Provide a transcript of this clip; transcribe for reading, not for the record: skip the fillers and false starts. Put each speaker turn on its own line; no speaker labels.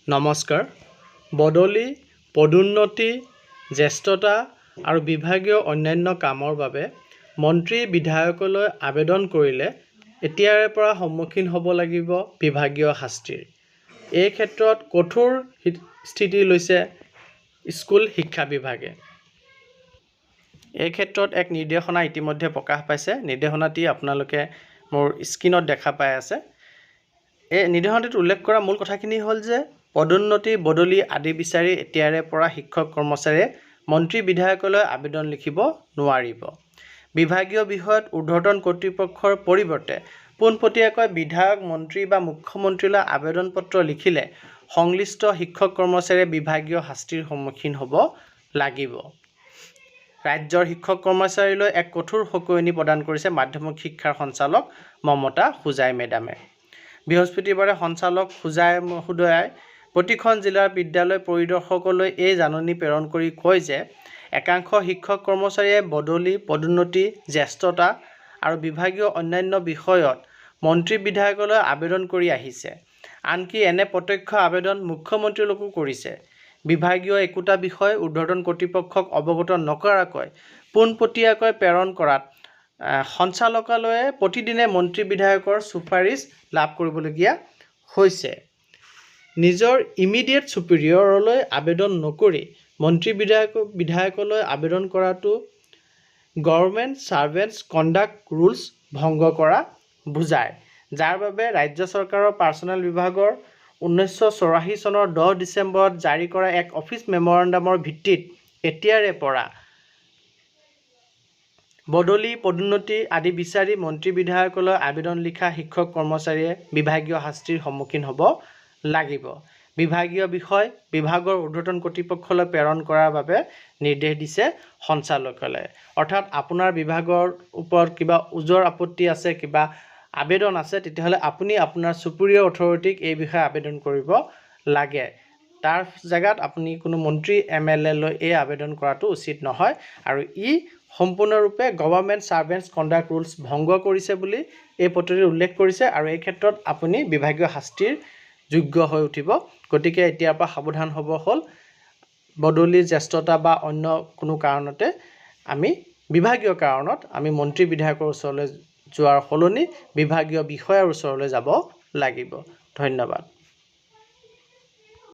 নমস্কাৰ। বদলি, পদোন্নতি, জ্যেষ্ঠতা আৰু বিভাগীয় অন্যান্য কামৰ বাবে মন্ত্ৰী বিধায়কলৈ আবেদন কৰিলে এতিয়াৰে পৰা সন্মুখীন হ'ব লাগিব বিভাগীয় শাস্তিৰ। এই ক্ষেত্ৰত কঠোৰ স্থিতি লৈছে স্কুল শিক্ষা বিভাগে। এই ক্ষেত্ৰত এক নিৰ্দেশনা ইতিমধ্যে প্ৰকাশ পাইছে। নিৰ্দেশনাটি আপোনালোকে মোৰ স্ক্ৰীনত দেখা পাই আছে। এই নিৰ্দেশনাটিত উল্লেখ কৰা মূল কথাখিনি হ'ল যে পদোন্নতি, বদলি আদি বিচাৰি এতিয়াৰে পৰা শিক্ষক কৰ্মচাৰীয়ে মন্ত্ৰী বিধায়কলৈ আবেদন লিখিব নোৱাৰিব। বিভাগীয় বিষয়ত ঊৰ্ধ্বতন কৰ্তৃপক্ষৰ পৰিৱৰ্তে পোনপটীয়াকৈ বিধায়ক, মন্ত্ৰী বা মুখ্যমন্ত্ৰীলৈ আবেদন পত্ৰ লিখিলে সংশ্লিষ্ট শিক্ষক কৰ্মচাৰীয়ে বিভাগীয় শাস্তিৰ সন্মুখীন হ'ব লাগিব। ৰাজ্যৰ শিক্ষক কৰ্মচাৰীলৈ এক কঠোৰ সকীয়নি প্ৰদান কৰিছে মাধ্যমিক শিক্ষাৰ সঞ্চালক মমতা হোজাই মেডামে। বৃহস্পতিবাৰে সঞ্চালক হোজাই মহোদয়াই প্ৰতিখন জিলাৰ বিদ্যালয় পৰিদৰ্শকলৈ এই জাননী প্ৰেৰণ কৰি কয় যে একাংশ শিক্ষক কৰ্মচাৰীয়ে বদলি, পদোন্নতি, জ্যেষ্ঠতা আৰু বিভাগীয় অন্যান্য বিষয়ত মন্ত্ৰী বিধায়কলৈ আবেদন কৰি আহিছে। আনকি এনে প্ৰত্যক্ষ আবেদন মুখ্যমন্ত্ৰীলৈকো কৰিছে। বিভাগীয় একোটা বিষয় ঊৰ্ধ্বতন কৰ্তৃপক্ষক অৱগত নকৰাকৈ পোনপটীয়াকৈ প্ৰেৰণ কৰাত সঞ্চালকালয়ে প্ৰতিদিনে মন্ত্ৰী বিধায়কৰ চুপাৰিচ লাভ কৰিবলগীয়া হৈছে। নিজৰ ইমিডিয়েট ছুপিৰিয়ৰলৈ আবেদন নকৰি মন্ত্ৰী বিধায়কলৈ আবেদন কৰাটো গভৰ্ণমেণ্ট ছাৰ্ভেণ্টছ কণ্ডাক্ট ৰুলছ ভংগ কৰা বুজায়, যাৰ বাবে ৰাজ্য চৰকাৰৰ পাৰ্চনেল বিভাগৰ 1984 চনৰ 10 ডিচেম্বৰত জাৰি কৰা এক অফিচ মেমৰেণ্ডামৰ ভিত্তিত এতিয়াৰে পৰা বদলি, পদোন্নতি আদি বিচাৰি মন্ত্ৰী বিধায়কলৈ আবেদন লিখা শিক্ষক কৰ্মচাৰীয়ে বিভাগীয় শাস্তিৰ সন্মুখীন হ'ব লাগিব। বিভাগীয় বিষয় বিভাগৰ ঊৰ্ধ্বতন কৰ্তৃপক্ষলৈ প্ৰেৰণ কৰাৰ বাবে নিৰ্দেশ দিছে সঞ্চালকালয়ে। অৰ্থাৎ আপোনাৰ বিভাগৰ ওপৰত কিবা ওজৰ আপত্তি আছে, কিবা আবেদন আছে, তেতিয়াহ'লে আপুনি আপোনাৰ চুপিৰিয়ৰ অথৰিটিক এই বিষয়ে আবেদন কৰিব লাগে। তাৰ জেগাত আপুনি কোনো মন্ত্ৰী MLA লৈ এই আবেদন কৰাটো উচিত নহয় আৰু ই সম্পূৰ্ণৰূপে গভৰ্ণমেণ্ট ছাৰ্ভেণ্টছ কণ্ডাক্ট ৰুলছ ভংগ কৰিছে বুলি এই পত্ৰটিত উল্লেখ কৰিছে আৰু এই ক্ষেত্ৰত আপুনি বিভাগীয় শাস্তিৰ যোগ্য হৈ উঠিব। গতিকে এতিয়াৰ পৰা সাৱধান হ'ব হ'ল। বদলি, জ্যেষ্ঠতা বা অন্য কোনো কাৰণতে বিভাগীয় কাৰণত আমি মন্ত্ৰী বিধায়কৰ ওচৰলৈ যোৱাৰ সলনি বিভাগীয় বিষয়াৰ ওচৰলৈ যাব লাগিব। ধন্যবাদ।